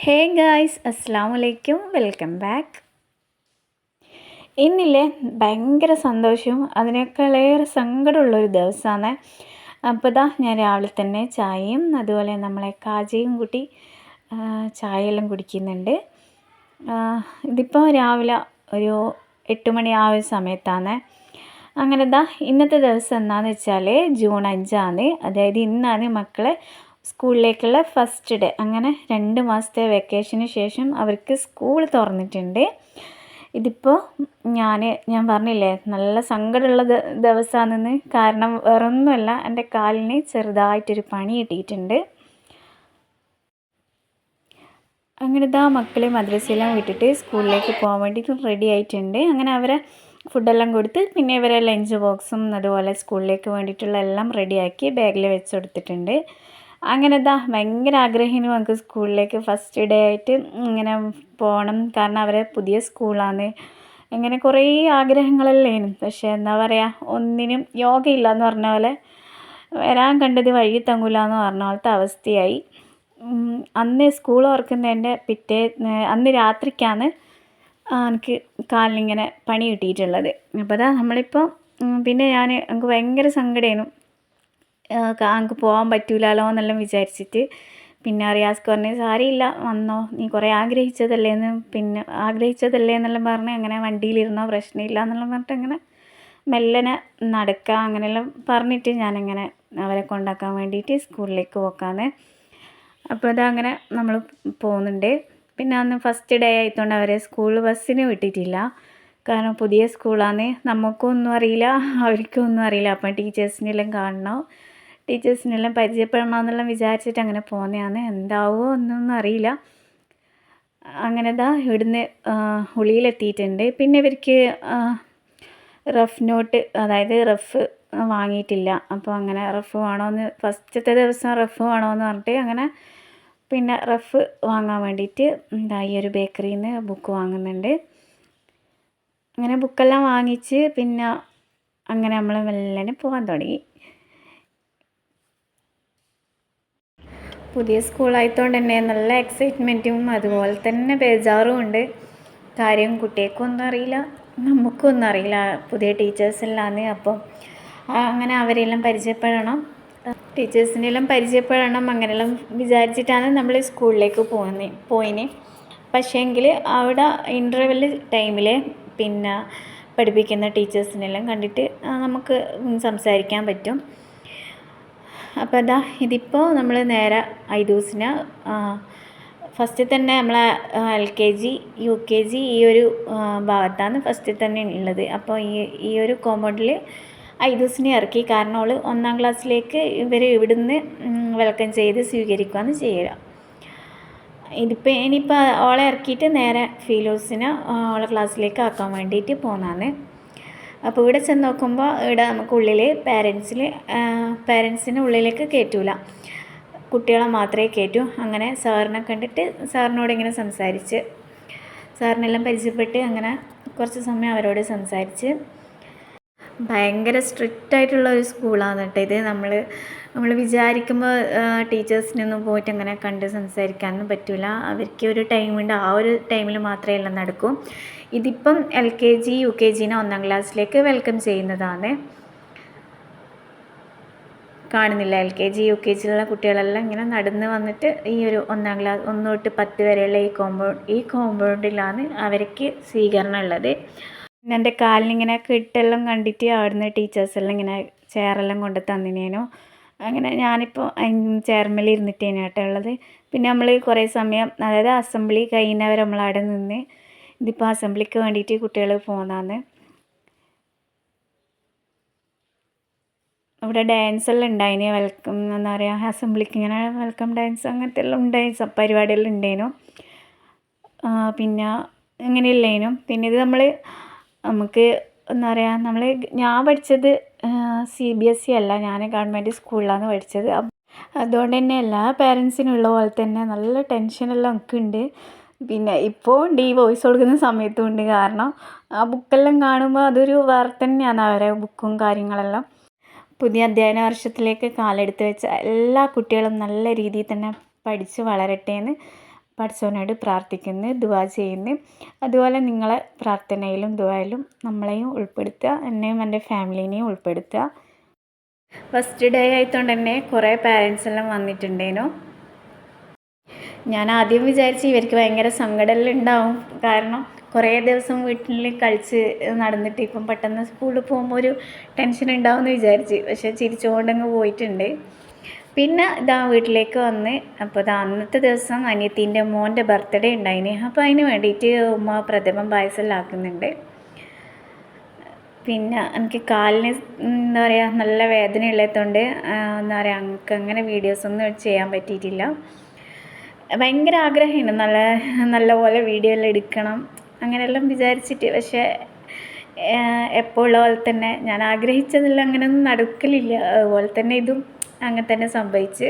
Hey guys, അസ്സാം വലൈക്കും, welcome back. ഇന്നില്ലേ ഭയങ്കര സന്തോഷവും അതിനേക്കാളേറെ സങ്കടമുള്ളൊരു ദിവസമാണ്. അപ്പോൾ ഇതാ ഞാൻ രാവിലെ തന്നെ ചായയും അതുപോലെ നമ്മളെ കാജയും കൂട്ടി ചായയെല്ലാം കുടിക്കുന്നുണ്ട്. ഇതിപ്പോൾ രാവിലെ ഒരു 8 മണി ആ ഒരു സമയത്താണ്. അങ്ങനെ ഇതാ ഇന്നത്തെ ദിവസം എന്താണെന്ന് വെച്ചാൽ ജൂൺ 5 അതായത് ഇന്നാണ് മക്കളെ സ്കൂളിലേക്കുള്ള ഫസ്റ്റ് ഡേ. അങ്ങനെ 2 മാസത്തെ വെക്കേഷന് ശേഷം അവർക്ക് സ്കൂൾ തുറന്നിട്ടുണ്ട്. ഇതിപ്പോൾ ഞാൻ പറഞ്ഞില്ലേ നല്ല സങ്കടമുള്ള ദിവസമാണെന്ന്. കാരണം വേറൊന്നുമല്ല, എൻ്റെ കാലിന് ചെറുതായിട്ടൊരു പണി കിട്ടിയിട്ടുണ്ട്. അങ്ങനെ ഇതാ മക്കളെ മദ്രസയെല്ലാം വിട്ടിട്ട് സ്കൂളിലേക്ക് പോകാൻ വേണ്ടിയിട്ട് റെഡി ആയിട്ടുണ്ട്. അങ്ങനെ അവരെ ഫുഡെല്ലാം കൊടുത്ത് പിന്നെ ഇവരെ ലഞ്ച് ബോക്സും അതുപോലെ സ്കൂളിലേക്ക് വേണ്ടിയിട്ടുള്ള എല്ലാം റെഡിയാക്കി ബാഗിൽ വെച്ച് കൊടുത്തിട്ടുണ്ട്. അങ്ങനെ ഇതാ ഭയങ്കര ആഗ്രഹം നമുക്ക് സ്കൂളിലേക്ക് ഫസ്റ്റ് ഡേ ആയിട്ട് ഇങ്ങനെ പോകണം. കാരണം അവരെ പുതിയ സ്കൂളാണ്. ഇങ്ങനെ കുറേ ആഗ്രഹങ്ങളല്ലേനും. പക്ഷേ എന്താ പറയുക, ഒന്നിനും യോഗയില്ല എന്ന് പറഞ്ഞ പോലെ, വരാൻ കണ്ടത് വഴി തങ്ങൂല എന്ന് പറഞ്ഞ പോലത്തെ അവസ്ഥയായി. അന്ന് സ്കൂൾ ഓർക്കുന്നതിൻ്റെ അന്ന് രാത്രിക്കാണ് എനിക്ക് കാലിനിങ്ങനെ പണി കിട്ടിയിട്ടുള്ളത്. അപ്പോൾ അതാ നമ്മളിപ്പോൾ പിന്നെ എനിക്ക് ഭയങ്കര സങ്കടമായിരുന്നു. എനിക്ക് പോകാൻ പറ്റൂലല്ലോ എന്നെല്ലാം വിചാരിച്ചിട്ട്. പിന്നെ റിയാസ്ക്ക് പറഞ്ഞ് സാരമില്ല വന്നോ, നീ കുറേ ആഗ്രഹിച്ചതല്ലേ എന്നെല്ലാം പറഞ്ഞ് അങ്ങനെ വണ്ടിയിലിരുന്നോ, പ്രശ്നമില്ല എന്നെല്ലാം പറഞ്ഞിട്ട് അങ്ങനെ മെല്ലനെ നടക്കുക അങ്ങനെയെല്ലാം പറഞ്ഞിട്ട് ഞാനങ്ങനെ അവരെ കൊണ്ടാക്കാൻ വേണ്ടിയിട്ട് സ്കൂളിലേക്ക് പോക്കാന്ന്. അപ്പോൾ അതങ്ങനെ നമ്മൾ പോകുന്നുണ്ട്. പിന്നെ അന്ന് ഫസ്റ്റ് ഡേ ആയതുകൊണ്ട് അവരെ സ്കൂൾ ബസ്സിന് വിട്ടിട്ടില്ല. കാരണം പുതിയ സ്കൂളാണ്, നമുക്കും ഒന്നും അറിയില്ല അവർക്കും ഒന്നും അറിയില്ല. അപ്പം ടീച്ചേഴ്സിനെല്ലാം കാണണം, ടീച്ചേഴ്സിനെല്ലാം പരിചയപ്പെടണമെന്നെല്ലാം വിചാരിച്ചിട്ട് അങ്ങനെ പോകുന്നതാണ്. എന്താവുമോ എന്നൊന്നും അറിയില്ല. അങ്ങനെ ഇതാ ഇവിടുന്ന് ഉളിയിലെത്തിയിട്ടുണ്ട്. പിന്നെ ഇവർക്ക് റഫ് നോട്ട്, അതായത് റഫ് വാങ്ങിയിട്ടില്ല. അപ്പോൾ അങ്ങനെ റഫ് വേണമെന്ന് ഫസ്റ്റത്തെ ദിവസം റഫ് വേണമെന്ന് പറഞ്ഞിട്ട് അങ്ങനെ പിന്നെ റഫ് വാങ്ങാൻ വേണ്ടിയിട്ട് ഈ ഒരു ബേക്കറിയിൽ നിന്ന് ബുക്ക് വാങ്ങുന്നുണ്ട്. അങ്ങനെ ബുക്കെല്ലാം വാങ്ങിച്ച് പിന്നെ അങ്ങനെ നമ്മൾ മെല്ലനെ പോകാൻ തുടങ്ങി. പുതിയ സ്കൂളായതുകൊണ്ട് തന്നെ നല്ല എക്സൈറ്റ്മെൻറ്റും അതുപോലെ തന്നെ ബേജാറും ഉണ്ട്. കാര്യം കുട്ടികൾക്കും ഒന്നും അറിയില്ല, നമുക്കും ഒന്നും അറിയില്ല. പുതിയ ടീച്ചേഴ്സെല്ലാം. അപ്പം അങ്ങനെ അവരെല്ലാം പരിചയപ്പെടണം, ടീച്ചേഴ്സിനെല്ലാം പരിചയപ്പെടണം, അങ്ങനെയെല്ലാം വിചാരിച്ചിട്ടാണ് നമ്മൾ സ്കൂളിലേക്ക് പോയിന്. പക്ഷേങ്കിൽ അവിടെ ഇൻ്റർവെൽ ടൈമിൽ പിന്നെ പഠിപ്പിക്കുന്ന ടീച്ചേഴ്സിനെല്ലാം കണ്ടിട്ട് നമുക്ക് സംസാരിക്കാൻ പറ്റും. അപ്പോൾ അതാ ഇതിപ്പോൾ നമ്മൾ നേരെ ഐദൂസിന് ഫസ്റ്റ് തന്നെ നമ്മളെ LKG UKG ഈ ഒരു ഭാഗത്താണ് ഫസ്റ്റ് തന്നെ ഉള്ളത്. അപ്പോൾ ഈ ഒരു കോമ്പൗണ്ടിൽ ഐദൂസിനെ ഇറക്കി. കാരണം അവൾ 1-ാം ക്ലാസ്സിലേക്ക് ഇവർ ഇവിടുന്ന് വെൽക്കം ചെയ്ത് സ്വീകരിക്കുകയാണ് ചെയ്യുക. ഇനിയിപ്പോൾ ഓളെ ഇറക്കിയിട്ട് നേരെ ഫീലോസിനെ ഓളെ ക്ലാസ്സിലേക്ക് ആക്കാൻ വേണ്ടിയിട്ട് പോകുന്നതാണ്. അപ്പോൾ ഇവിടെ ചെന്ന് നോക്കുമ്പോൾ ഇവിടെ നമുക്ക് ഉള്ളിൽ പാരൻസിനെ ഉള്ളിലേക്ക് കയറ്റൂല, കുട്ടികളെ മാത്രമേ കയറ്റൂ. അങ്ങനെ സാറിനെ കണ്ടിട്ട് സാറിനോട് ഇങ്ങനെ സംസാരിച്ച് സാറിനെല്ലാം പരിചയപ്പെട്ട് അങ്ങനെ കുറച്ച് സമയം അവരോട് സംസാരിച്ച്. ഭയങ്കര സ്ട്രിക്റ്റ് ആയിട്ടുള്ള ഒരു സ്കൂളാണ് കേട്ടോ ഇത്. നമ്മൾ വിചാരിക്കുമ്പോൾ ടീച്ചേഴ്സിനൊന്നും പോയിട്ട് അങ്ങനെ കണ്ട് സംസാരിക്കാനൊന്നും പറ്റില്ല. അവർക്ക് ഒരു ടൈമുണ്ട്, ആ ഒരു ടൈമിൽ മാത്രമേ എല്ലാം നടക്കൂ. ഇതിപ്പം LKG UKGനെ 1-ാം ക്ലാസ്സിലേക്ക് വെൽക്കം ചെയ്യുന്നതാണ്. കാണുന്നില്ല, LKG UKGയിലുള്ള കുട്ടികളെല്ലാം ഇങ്ങനെ നടന്ന് വന്നിട്ട് ഈ ഒരു 1-ാം ക്ലാസ് 1 തൊട്ട് 10 വരെയുള്ള ഈ കോമ്പൗണ്ടിലാണ് അവർക്ക് സ്വീകരണം ഉള്ളത്. പിന്നെ എൻ്റെ കാലിനിങ്ങനെ കെട്ടെല്ലാം കണ്ടിട്ട് അവിടുന്ന് ടീച്ചേഴ്സെല്ലാം ഇങ്ങനെ ചെയറെല്ലാം കൊണ്ട് തന്നിനേനു. അങ്ങനെ ഞാനിപ്പോൾ ചെയർമേൽ ഇരുന്നിട്ടേനു കേട്ടോ ഉള്ളത്. പിന്നെ നമ്മൾ കുറേ സമയം, അതായത് അസംബ്ലി കഴിയുന്നവർ നമ്മളവിടെ നിന്ന്. ഇതിപ്പോൾ അസംബ്ലിക്ക് വേണ്ടിയിട്ട് കുട്ടികൾ പോകുന്നതാണ്. അവിടെ ഡാൻസ് എല്ലാം ഉണ്ടായിന്, വെൽക്കം എന്താ പറയുക, അസംബ്ലിക്ക് ഇങ്ങനെ വെൽക്കം ഡാൻസ് അങ്ങനത്തെ എല്ലാം ഉണ്ടായി, പരിപാടിയെല്ലാം ഉണ്ടായിരുന്നു. പിന്നെ ഇങ്ങനെയല്ലേനും. പിന്നെ ഇത് നമുക്ക് എന്താ പറയുക, ഞാൻ പഠിച്ചത് CBSE അല്ല, ഞാൻ ഗവൺമെൻറ് സ്കൂളിലാണ് പഠിച്ചത്. അതുകൊണ്ട് തന്നെ എല്ലാ പേരൻസിനുള്ള പോലെ തന്നെ നല്ല ടെൻഷനെല്ലാം ഒക്കെ ഉണ്ട്. പിന്നെ ഇപ്പോൾ വോയിസ് കൊടുക്കുന്ന സമയത്തും ഉണ്ട്. കാരണം ആ ബുക്കെല്ലാം കാണുമ്പോൾ അതൊരു വേറെ തന്നെയാണ് അവരെ ബുക്കും കാര്യങ്ങളെല്ലാം. പുതിയ അധ്യയന വർഷത്തിലേക്ക് കാലെടുത്ത് വെച്ച എല്ലാ കുട്ടികളും നല്ല രീതിയിൽ തന്നെ പഠിച്ച് വളരട്ടെ എന്ന് പഠിച്ചവനോട് പ്രാർത്ഥിക്കുന്നു, ദുആ ചെയ്യുന്നു. അതുപോലെ നിങ്ങളെ പ്രാർത്ഥനയിലും ദുആയിലും നമ്മളെയും ഉൾപ്പെടുത്തുക, എന്നെയും എൻ്റെ ഫാമിലീനെയും ഉൾപ്പെടുത്തുക. ഫസ്റ്റ് ഡേ ആയതുകൊണ്ട് തന്നെ കുറേ പാരൻസ് എല്ലാം വന്നിട്ടുണ്ടേനു. ഞാൻ ആദ്യം വിചാരിച്ച് ഇവർക്ക് ഭയങ്കര സങ്കടമെല്ലാം ഉണ്ടാവും, കാരണം കുറേ ദിവസം വീട്ടിൽ കളിച്ച് നടന്നിട്ട് ഇപ്പം പെട്ടെന്ന് സ്കൂളിൽ പോകുമ്പോൾ ഒരു ടെൻഷൻ ഉണ്ടാവുമെന്ന് വിചാരിച്ച്. പക്ഷേ ചിരിച്ചുകൊണ്ടങ്ങ് പോയിട്ടുണ്ട്. പിന്നെ ഇതാ വീട്ടിലേക്ക് വന്ന്, അപ്പോൾ ഇതാ അന്നത്തെ ദിവസം അനിയത്തീൻ്റെ മോൻ്റെ ബർത്ത്ഡേ ഉണ്ടായിന്. അപ്പോൾ അതിന് വേണ്ടിയിട്ട് ഉമ്മ പ്രഥമൻ പായസമെല്ലാം ആക്കുന്നുണ്ട്. പിന്നെ എനിക്ക് കാലിന് എന്താ പറയുക നല്ല വേദന ഉള്ളതുകൊണ്ട് എന്താ പറയുക എനിക്ക് അങ്ങനെ വീഡിയോസൊന്നും ചെയ്യാൻ പറ്റിയിട്ടില്ല. ഭയങ്കര ആഗ്രഹമുണ്ട് നല്ലപോലെ വീഡിയോ എല്ലാം എടുക്കണം അങ്ങനെയെല്ലാം വിചാരിച്ചിട്ട്. പക്ഷേ എപ്പോൾ ഉള്ള പോലെ തന്നെ ഞാൻ ആഗ്രഹിച്ചതെല്ലാം അങ്ങനെയൊന്നും നടക്കലില്ല. അതുപോലെ തന്നെ ഇതും അങ്ങനെ തന്നെ സംഭവിച്ച്.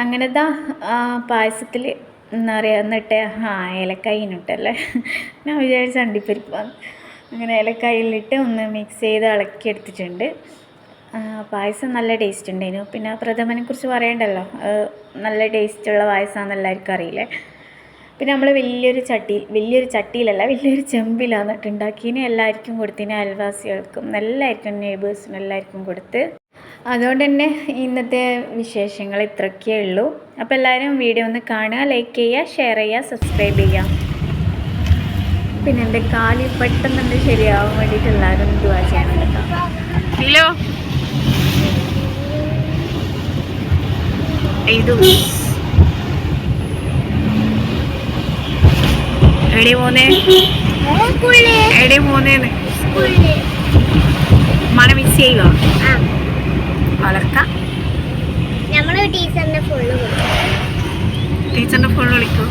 അങ്ങനെതാ പായസത്തിൽ എന്താ പറയുക എന്നിട്ട് ഏലക്കായിനിട്ടല്ലേ, ഞാൻ വിചാരിച്ച അണ്ടിപ്പരിപ്പാണ്. അങ്ങനെ ഏലക്കായിലിട്ട് ഒന്ന് മിക്സ് ചെയ്ത് ഇളക്കി എടുത്തിട്ടുണ്ട്. പായസം നല്ല ടേസ്റ്റ് ഉണ്ടായിരുന്നു. പിന്നെ പ്രഥമനെ കുറിച്ച് പറയണ്ടല്ലോ, നല്ല ടേസ്റ്റുള്ള പായസമാണെന്ന് എല്ലാവർക്കും അറിയില്ലേ. പിന്നെ നമ്മൾ വലിയൊരു ചട്ടിയിലല്ല വലിയൊരു ചെമ്പിലാണ് ഉണ്ടാക്കിയതിന്. എല്ലാവർക്കും കൊടുത്തിന്, അയൽവാസികൾക്കും എല്ലാവർക്കും, നെയ്ബേഴ്സിനും എല്ലാവർക്കും കൊടുത്ത്. അതുകൊണ്ട് തന്നെ ഇന്നത്തെ വിശേഷങ്ങൾ ഇത്രയൊക്കെ ഉള്ളൂ. അപ്പോൾ എല്ലാവരും വീഡിയോ ഒന്ന് കാണുക, ലൈക്ക് ചെയ്യുക, ഷെയർ ചെയ്യുക, സബ്സ്ക്രൈബ് ചെയ്യുക. പിന്നെ എൻ്റെ കാലിൽ പെട്ടെന്ന് ശരിയാവാൻ വേണ്ടിയിട്ട് എല്ലാവരും ദുആ ചെയ്യണം കേട്ടോ. ഹലോ ഇത് എവിടെ പോന്നേ? എവിടെ പോന്നേന്ന് മഴ മിസ് ചെയ്യുക വളർത്താം. ടീച്ചറിനെ ഫുള്ള് വിളിക്കും.